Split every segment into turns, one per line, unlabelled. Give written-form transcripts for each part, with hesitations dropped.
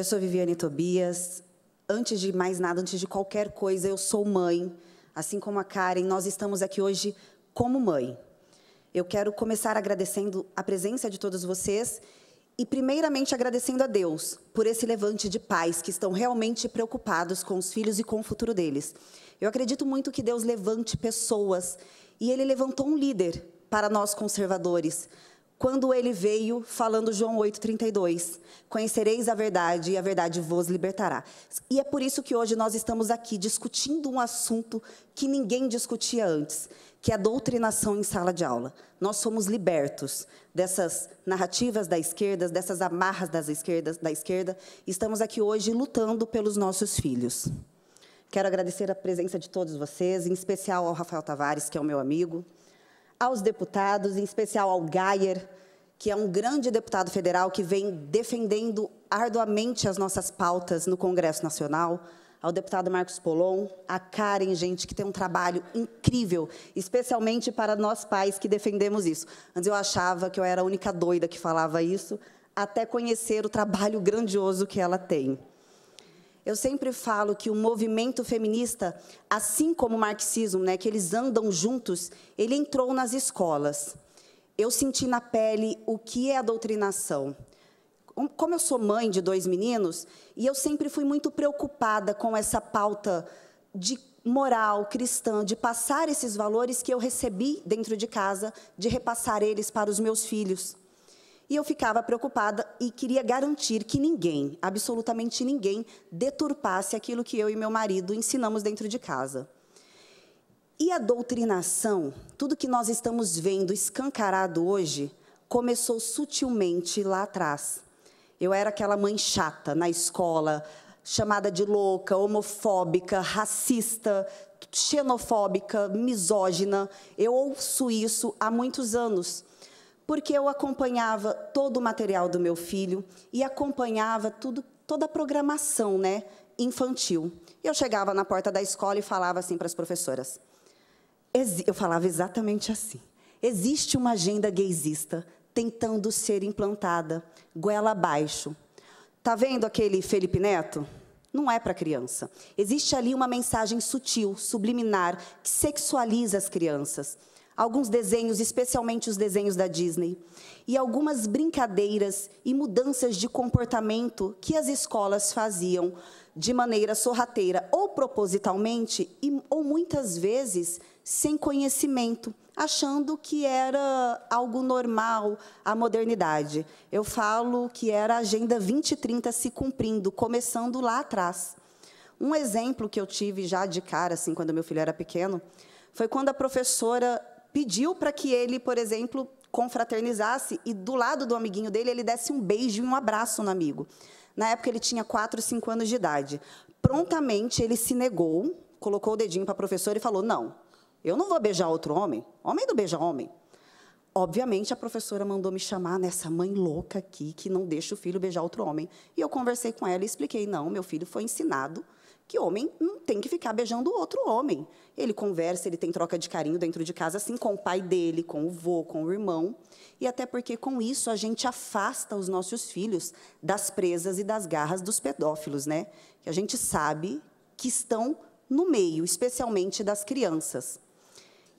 Eu sou Viviane Tobias. Antes de mais nada, antes de qualquer coisa, eu sou mãe. Assim como a Karen, nós estamos aqui hoje como mãe. Eu quero começar agradecendo a presença de todos vocês e, primeiramente, agradecendo a Deus por esse levante de pais que estão realmente preocupados com os filhos e com o futuro deles. Eu acredito muito que Deus levante pessoas, e Ele levantou um líder para nós conservadores, quando Ele veio falando João 8,32, conhecereis a verdade e a verdade vos libertará. E é por isso que hoje nós estamos aqui discutindo um assunto que ninguém discutia antes, que é a doutrinação em sala de aula. Nós somos libertos dessas narrativas da esquerda, dessas amarras da esquerda, e estamos aqui hoje lutando pelos nossos filhos. Quero agradecer a presença de todos vocês, em especial ao Rafael Tavares, que é o meu amigo, aos deputados, em especial ao Gayer, que é um grande deputado federal que vem defendendo arduamente as nossas pautas no Congresso Nacional, ao deputado Marcos Polon, a Karen, gente, que tem um trabalho incrível, especialmente para nós pais que defendemos isso. Antes eu achava que eu era a única doida que falava isso, até conhecer o trabalho grandioso que ela tem. Eu sempre falo que o movimento feminista, assim como o marxismo, né, que eles andam juntos, ele entrou nas escolas. Eu senti na pele o que é a doutrinação. Como eu sou mãe de 2 meninos, e eu sempre fui muito preocupada com essa pauta de moral cristã, de passar esses valores que eu recebi dentro de casa, de repassar eles para os meus filhos. E eu ficava preocupada e queria garantir que ninguém, absolutamente ninguém, deturpasse aquilo que eu e meu marido ensinamos dentro de casa. E a doutrinação, tudo que nós estamos vendo escancarado hoje, começou sutilmente lá atrás. Eu era aquela mãe chata na escola, chamada de louca, homofóbica, racista, xenofóbica, misógina. Eu ouço isso há muitos anos, porque eu acompanhava todo o material do meu filho e acompanhava toda a programação, né, infantil. Eu chegava na porta da escola e falava assim para as professoras. Eu falava exatamente assim. Existe uma agenda gaysista tentando ser implantada, goela abaixo. Tá vendo aquele Felipe Neto? Não é para criança. Existe ali uma mensagem sutil, subliminar, que sexualiza as crianças. Alguns desenhos, especialmente os desenhos da Disney, e algumas brincadeiras e mudanças de comportamento que as escolas faziam de maneira sorrateira, ou propositalmente, ou muitas vezes sem conhecimento, achando que era algo normal, a modernidade. Eu falo que era a Agenda 2030 se cumprindo, começando lá atrás. Um exemplo que eu tive já de cara, assim, quando meu filho era pequeno, foi quando a professora pediu para que ele, por exemplo, confraternizasse e, do lado do amiguinho dele, ele desse um beijo e um abraço no amigo. Na época, ele tinha 4, 5 anos de idade. Prontamente, ele se negou, colocou o dedinho para a professora e falou, não, eu não vou beijar outro homem. Homem não beija homem. Obviamente, a professora mandou me chamar nessa mãe louca aqui, que não deixa o filho beijar outro homem. E eu conversei com ela e expliquei, não, meu filho foi ensinado que homem não tem que ficar beijando outro homem. Ele conversa, ele tem troca de carinho dentro de casa, assim, com o pai dele, com o vô, com o irmão. E até porque, com isso, a gente afasta os nossos filhos das presas e das garras dos pedófilos, né? Que a gente sabe que estão no meio, especialmente das crianças.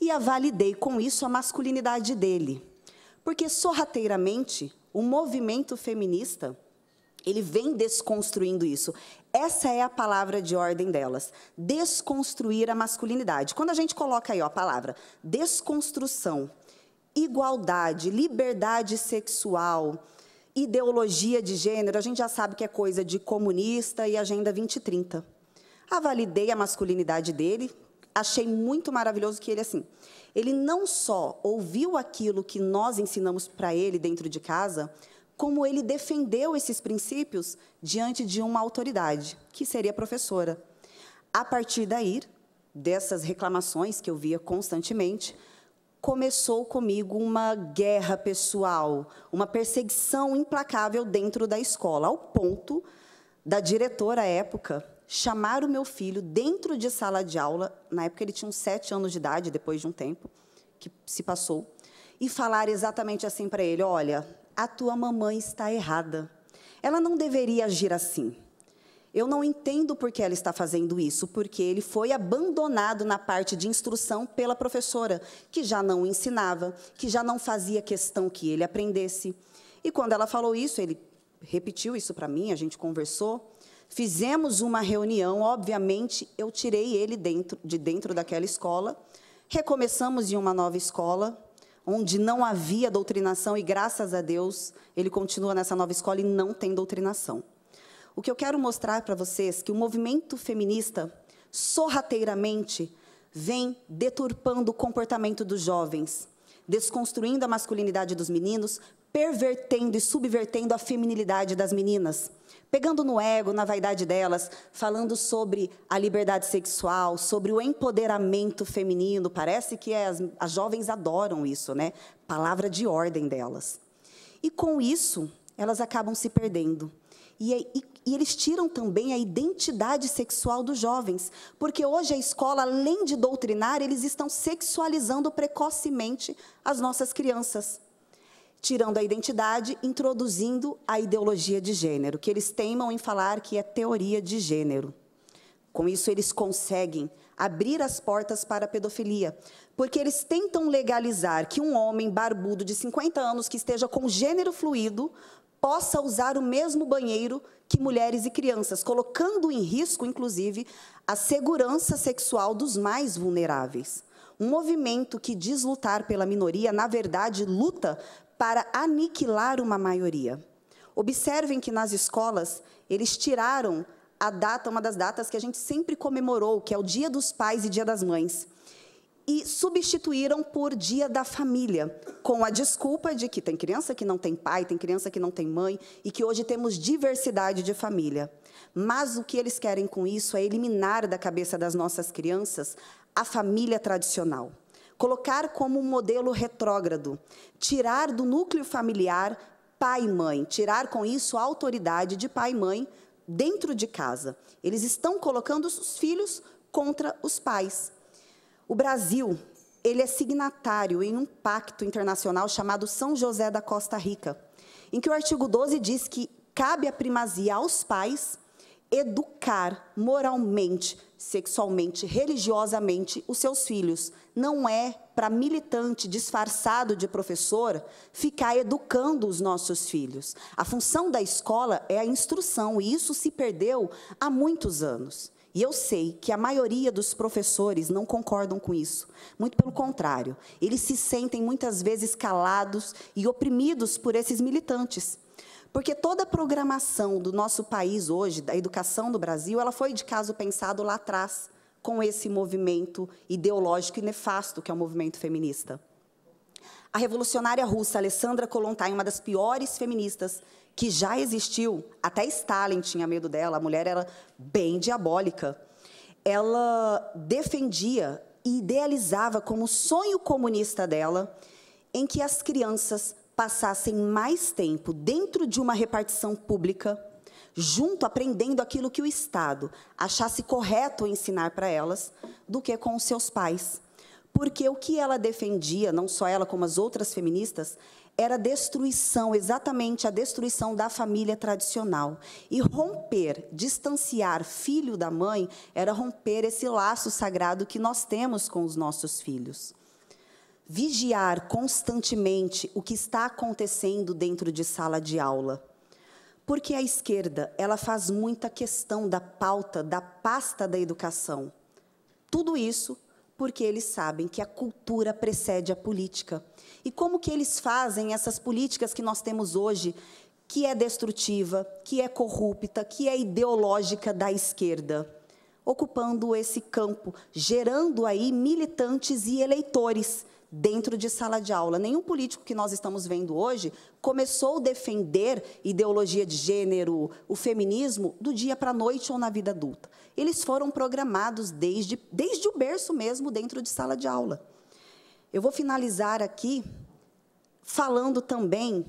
E avalidei, com isso, a masculinidade dele. Porque, sorrateiramente, o movimento feminista, ele vem desconstruindo isso. Essa é a palavra de ordem delas, desconstruir a masculinidade. Quando a gente coloca aí ó, a palavra desconstrução, igualdade, liberdade sexual, ideologia de gênero, a gente já sabe que é coisa de comunista e Agenda 2030. Avalidei a masculinidade dele, achei muito maravilhoso que ele, assim, ele não só ouviu aquilo que nós ensinamos para ele dentro de casa, como ele defendeu esses princípios diante de uma autoridade, que seria a professora. A partir daí, dessas reclamações que eu via constantemente, começou comigo uma guerra pessoal, uma perseguição implacável dentro da escola, ao ponto da diretora, à época, chamar o meu filho dentro de sala de aula, na época ele tinha uns 7 anos de idade, depois de um tempo que se passou, e falar exatamente assim para ele, olha, a tua mamãe está errada. ela não deveria agir assim. Eu não entendo por que ela está fazendo isso, porque ele foi abandonado na parte de instrução pela professora, que já não ensinava, que já não fazia questão que ele aprendesse. E quando ela falou isso, ele repetiu isso para mim, a gente conversou, fizemos uma reunião, obviamente, eu tirei ele de dentro daquela escola, recomeçamos em uma nova escola, onde não havia doutrinação, e, graças a Deus, ele continua nessa nova escola e não tem doutrinação. O que eu quero mostrar para vocês é que o movimento feminista, sorrateiramente, vem deturpando o comportamento dos jovens, desconstruindo a masculinidade dos meninos, pervertendo e subvertendo a feminilidade das meninas, pegando no ego, na vaidade delas, falando sobre a liberdade sexual, sobre o empoderamento feminino. Parece que as jovens adoram isso, né? Palavra de ordem delas. E, com isso, elas acabam se perdendo. E eles tiram também a identidade sexual dos jovens, porque hoje a escola, além de doutrinar, eles estão sexualizando precocemente as nossas crianças, tirando a identidade, introduzindo a ideologia de gênero, que eles teimam em falar que é teoria de gênero. Com isso, eles conseguem abrir as portas para a pedofilia, porque eles tentam legalizar que um homem barbudo de 50 anos que esteja com gênero fluido possa usar o mesmo banheiro que mulheres e crianças, colocando em risco, inclusive, a segurança sexual dos mais vulneráveis. Um movimento que diz lutar pela minoria, na verdade, luta para aniquilar uma maioria. Observem que, nas escolas, eles tiraram a data, uma das datas que a gente sempre comemorou, que é o Dia dos Pais e Dia das Mães, e substituíram por Dia da Família, com a desculpa de que tem criança que não tem pai, tem criança que não tem mãe, e que hoje temos diversidade de família. Mas o que eles querem com isso é eliminar da cabeça das nossas crianças a família tradicional, colocar como um modelo retrógrado, tirar do núcleo familiar pai e mãe, tirar com isso a autoridade de pai e mãe dentro de casa. Eles estão colocando os filhos contra os pais. O Brasil, ele é signatário em um pacto internacional chamado São José da Costa Rica, em que o artigo 12 diz que cabe a primazia aos pais educar moralmente, sexualmente, religiosamente os seus filhos. Não é para militante disfarçado de professor ficar educando os nossos filhos. A função da escola é a instrução, e isso se perdeu há muitos anos. E eu sei que a maioria dos professores não concordam com isso. Muito pelo contrário, eles se sentem muitas vezes calados e oprimidos por esses militantes. Porque toda a programação do nosso país hoje, da educação do Brasil, ela foi de caso pensado lá atrás, com esse movimento ideológico e nefasto que é o movimento feminista. A revolucionária russa Alexandra Kollontai, uma das piores feministas que já existiu, até Stalin tinha medo dela, a mulher era bem diabólica, ela defendia e idealizava como sonho comunista dela em que as crianças passassem mais tempo dentro de uma repartição pública, junto, aprendendo aquilo que o Estado achasse correto ensinar para elas, do que com os seus pais. Porque o que ela defendia, não só ela como as outras feministas, era a destruição, exatamente a destruição da família tradicional. E romper, distanciar filho da mãe, era romper esse laço sagrado que nós temos com os nossos filhos. Vigiar constantemente o que está acontecendo dentro de sala de aula. Porque a esquerda, ela faz muita questão da pauta, da pasta da educação. Tudo isso porque eles sabem que a cultura precede a política. E como que eles fazem essas políticas que nós temos hoje, que é destrutiva, que é corrupta, que é ideológica da esquerda? Ocupando esse campo, gerando aí militantes e eleitores dentro de sala de aula. Nenhum político que nós estamos vendo hoje começou a defender ideologia de gênero, o feminismo, do dia para a noite ou na vida adulta. Eles foram programados desde o berço mesmo, dentro de sala de aula. Eu vou finalizar aqui falando também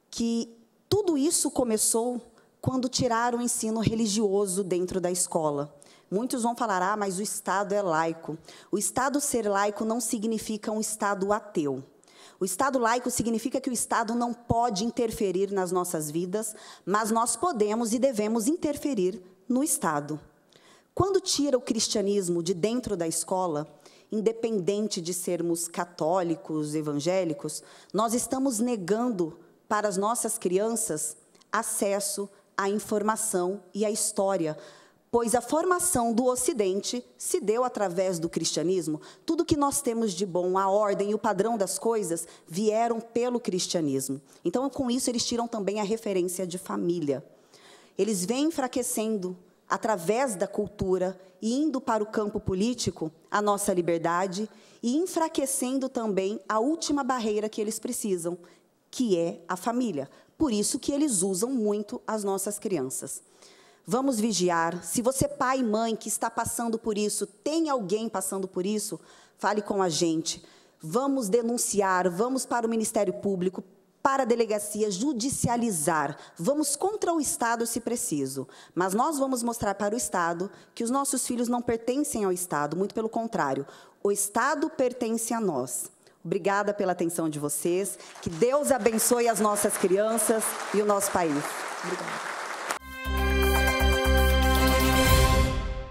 que tudo isso começou quando tiraram o ensino religioso dentro da escola. Muitos vão falar, mas o Estado é laico. O Estado ser laico não significa um Estado ateu. O Estado laico significa que o Estado não pode interferir nas nossas vidas, mas nós podemos e devemos interferir no Estado. Quando tira o cristianismo de dentro da escola, independente de sermos católicos, evangélicos, nós estamos negando para as nossas crianças acesso à informação e à história, pois a formação do Ocidente se deu através do cristianismo. Tudo que nós temos de bom, a ordem e o padrão das coisas, vieram pelo cristianismo. Então, com isso, eles tiram também a referência de família. Eles vêm enfraquecendo, através da cultura, e indo para o campo político, a nossa liberdade, e enfraquecendo também a última barreira que eles precisam, que é a família. Por isso que eles usam muito as nossas crianças. Vamos vigiar. Se você, pai e mãe, que está passando por isso, tem alguém passando por isso, fale com a gente. Vamos denunciar, vamos para o Ministério Público, para a delegacia, judicializar. Vamos contra o Estado, se preciso. Mas nós vamos mostrar para o Estado que os nossos filhos não pertencem ao Estado, muito pelo contrário. O Estado pertence a nós. Obrigada pela atenção de vocês. Que Deus abençoe as nossas crianças e o nosso país. Obrigada.